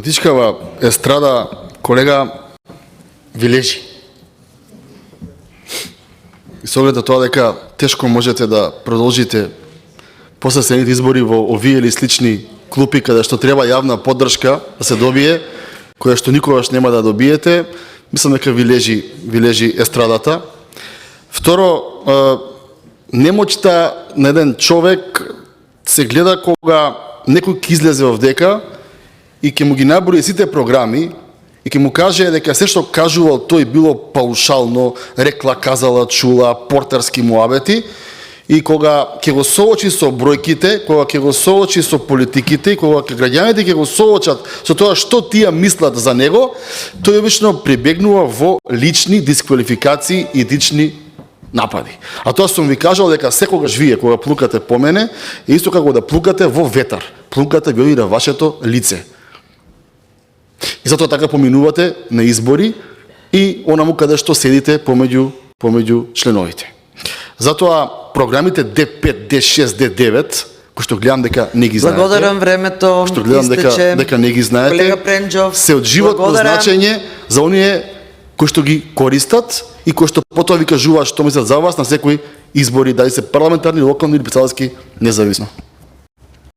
Политичкава естрада, колега, ви лежи. И со оглед на тоа дека тешко можете да продолжите после следните избори во овие или слични клупи каде што треба јавна поддршка да се добие, која што никогаш нема да добиете, мислам дека ви лежи естрадата. Второ, немоќта на еден човек се гледа кога некој ќе излезе во дека и ќе му ги наброи сите програми и ќе му каже дека се што кажувал тој било паушално, рекла, казала, чула, портерски муабети, и кога ќе го соочи со бројките, кога ќе го соочи со политиките, и кога граѓаните ќе го соочат со тоа што тие мислат за него, тој обично прибегнува во лични дисквалификации и лични напади. А тоа сум ви кажал дека секогаш вие кога плукате по мене, е исто како да плукате во ветар. Плукате ви на вашето лице. И затоа така поминувате на избори и онаму каде што седите помеѓу членовите. Затоа програмите D5, D6, D9, кои што гледам дека не ги знаете. Благодарам, времето што гледам дека не ги знаете. Колега Пренџов, се од животно значење за оние кои што ги користат и кои што потоа ви кажуваат што мислат за вас на секои избори, дали се парламентарни, локални или председателски, независно.